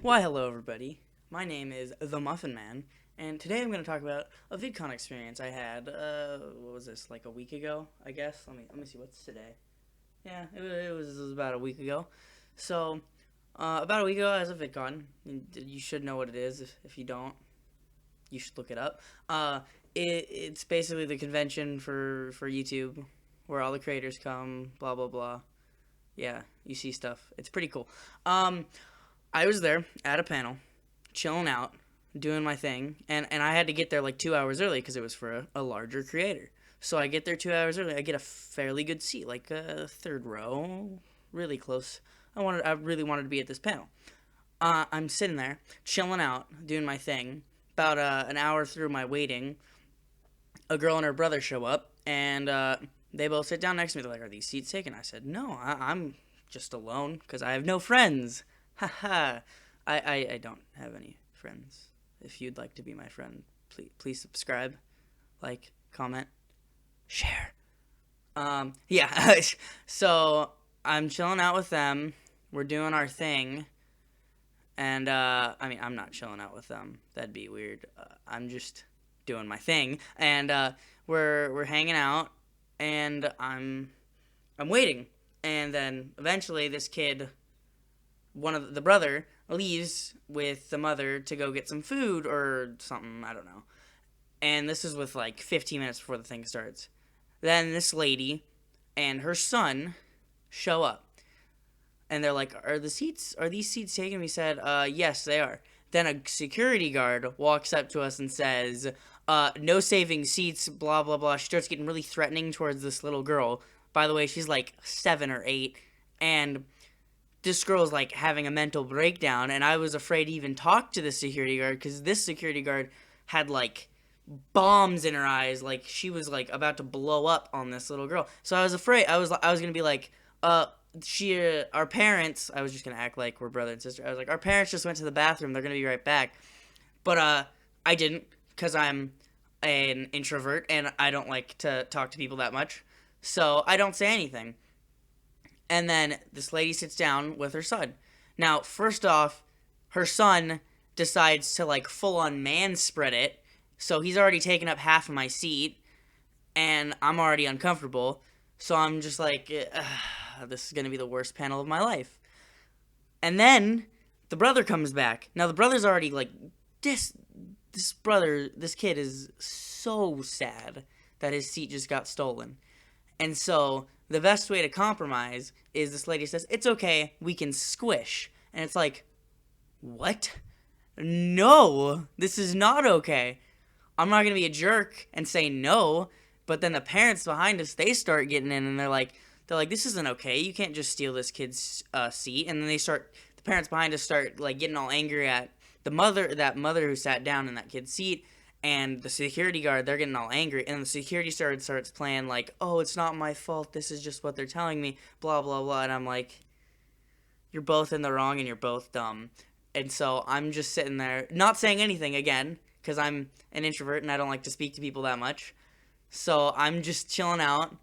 Why, hello, everybody. My name is The Muffin Man, and today I'm going to talk about a VidCon experience I had. What was this? Like a week ago, I guess. Let me see. What's today? Yeah, it was about a week ago. So, about a week ago, I was at VidCon. You should know what it is. If you don't, you should look it up. It's basically the convention for YouTube, where all the creators come. Blah blah blah. Yeah, you see stuff. It's pretty cool. I was there at a panel, chilling out, doing my thing, and I had to get there like 2 hours early because it was for a larger creator. So I get there 2 hours early. I get a fairly good seat, like a third row, really close. I really wanted to be at this panel. I'm sitting there, chilling out, doing my thing. About an hour through my waiting, a girl and her brother show up, and they both sit down next to me. They're like, "Are these seats taken?" I said, "No, I'm just alone because I have no friends." Haha. I don't have any friends. If you'd like to be my friend, please subscribe, like, comment, share. Yeah. So I'm chilling out with them. We're doing our thing, and I'm not chilling out with them. That'd be weird. I'm just doing my thing, and we're hanging out, and I'm waiting, and then eventually this kid, one of the brother, leaves with the mother to go get some food or something. I don't know. And this is with like 15 minutes before the thing starts. Then this lady and her son show up, and they're like, "Are these seats taken?" We said, "Yes, they are." Then a security guard walks up to us and says, "No saving seats." Blah blah blah. She starts getting really threatening towards this little girl. By the way, she's like 7 or 8, and this girl's like having a mental breakdown, and I was afraid to even talk to the security guard because this security guard had like bombs in her eyes, like she was like about to blow up on this little girl. So I was afraid. I was gonna be like, our parents. I was just gonna act like we're brother and sister. I was like, our parents just went to the bathroom. They're gonna be right back. But I didn't because I'm an introvert and I don't like to talk to people that much. So I don't say anything. And then this lady sits down with her son. Now, first off, her son decides to like full on man spread it. So he's already taken up half of my seat, and I'm already uncomfortable. So I'm just like, this is going to be the worst panel of my life. And then the brother comes back. Now, the brother's already like, this kid is so sad that his seat just got stolen. And so the best way to compromise is this lady says, "It's okay, we can squish." And it's like, what? No, this is not okay. I'm not going to be a jerk and say no. But then the parents behind us, they start getting in and they're like, "This isn't okay. You can't just steal this kid's seat." And then the parents behind us start like getting all angry at that mother who sat down in that kid's seat, and the security guard. They're getting all angry, and the security starts playing like, "Oh, it's not my fault. This is just what they're telling me." Blah blah blah. And I'm like, "You're both in the wrong, and you're both dumb." And so I'm just sitting there, not saying anything again, because I'm an introvert and I don't like to speak to people that much. So I'm just chilling out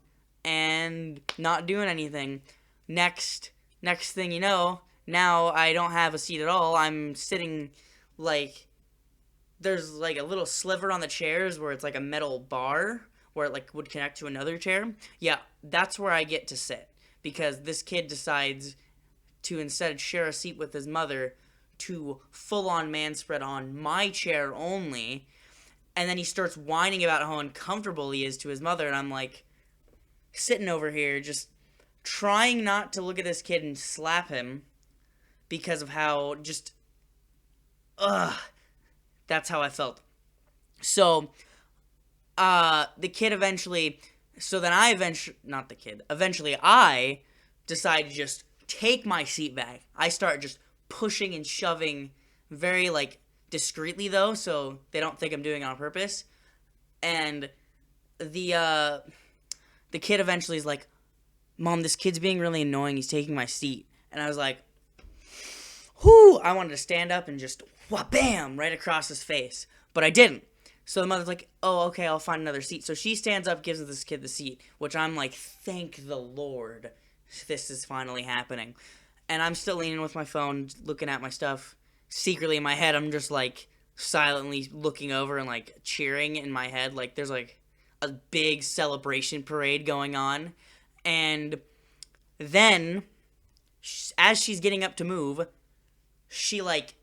and not doing anything. Next thing you know, now I don't have a seat at all. I'm sitting like, there's like a little sliver on the chairs where it's like a metal bar where it like would connect to another chair. Yeah, that's where I get to sit because this kid decides to instead share a seat with his mother to full on man spread on my chair only. And then he starts whining about how uncomfortable he is to his mother, and I'm like sitting over here just trying not to look at this kid and slap him because of how just that's how I felt. So the kid eventually so then I eventually not the kid eventually I decide to just take my seat back. I start just pushing and shoving very like discreetly though, so they don't think I'm doing it on purpose. And the kid eventually is like, "Mom, this kid's being really annoying. He's taking my seat." And I was like, whoo, I wanted to stand up and just bam right across his face, but I didn't. So the mother's like, "Oh, okay, I'll find another seat." So she stands up, gives this kid the seat, which I'm like, thank the Lord, this is finally happening. And I'm still leaning with my phone, looking at my stuff, secretly in my head, I'm just like silently looking over and like cheering in my head. Like there's like a big celebration parade going on. And then, as she's getting up to move, she like,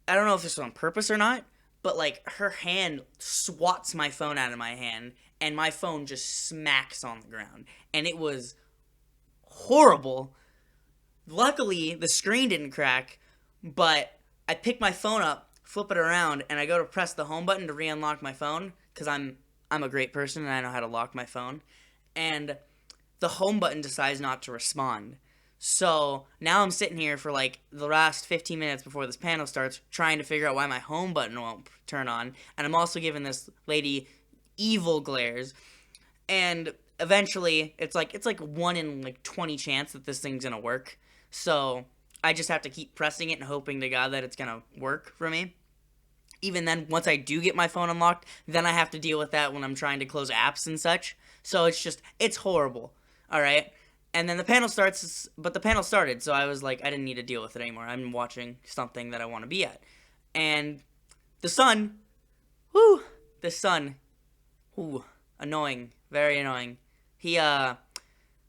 I don't know if this was on purpose or not, but like her hand swats my phone out of my hand and my phone just smacks on the ground. And it was horrible. Luckily, the screen didn't crack, but I pick my phone up, flip it around, and I go to press the home button to re-unlock my phone because I'm a great person and I know how to lock my phone. And the home button decides not to respond. So now I'm sitting here for like the last 15 minutes before this panel starts trying to figure out why my home button won't turn on. And I'm also giving this lady evil glares. And eventually it's like 1 in like 20 chance that this thing's going to work. So I just have to keep pressing it and hoping to God that it's going to work for me. Even then, once I do get my phone unlocked, then I have to deal with that when I'm trying to close apps and such. So it's horrible. All right. And then the panel starts, but the panel started, so I was like, I didn't need to deal with it anymore. I'm watching something that I want to be at. And the sun, the sun, annoying, very annoying. He,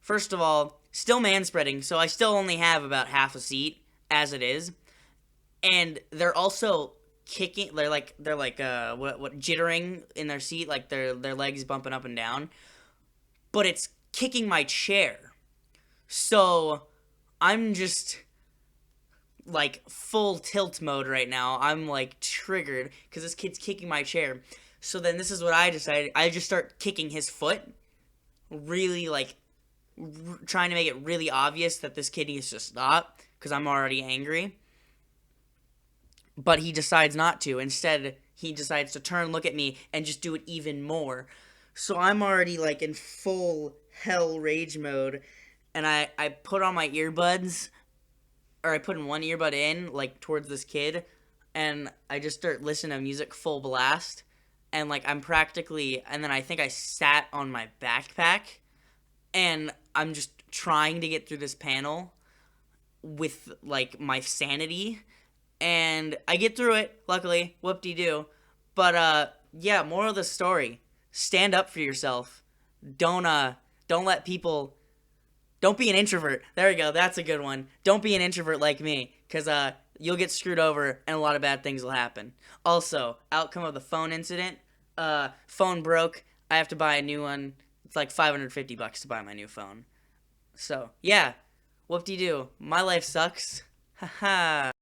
first of all, still manspreading, so I still only have about half a seat as it is. And they're also kicking, they're like jittering in their seat, like their legs bumping up and down. But it's kicking my chair. So I'm just like full tilt mode right now. I'm like triggered because this kid's kicking my chair. So then this is what I decided. I just start kicking his foot, really like trying to make it really obvious that this kid needs to stop because I'm already angry. But he decides not to. Instead, he decides to turn, look at me, and just do it even more. So I'm already like in full hell rage mode. And I put on my earbuds, or I put in one earbud in, like, towards this kid, and I just start listening to music full blast, and, like, and then I think I sat on my backpack, and I'm just trying to get through this panel with, like, my sanity, and I get through it, luckily, whoop-de-doo, but, yeah, moral of the story, stand up for yourself, don't let people... Don't be an introvert. There we go. That's a good one. Don't be an introvert like me, because you'll get screwed over and a lot of bad things will happen. Also, outcome of the phone incident. Phone broke. I have to buy a new one. It's like $550 to buy my new phone. So, yeah. Whoop-de-doo. My life sucks. Haha.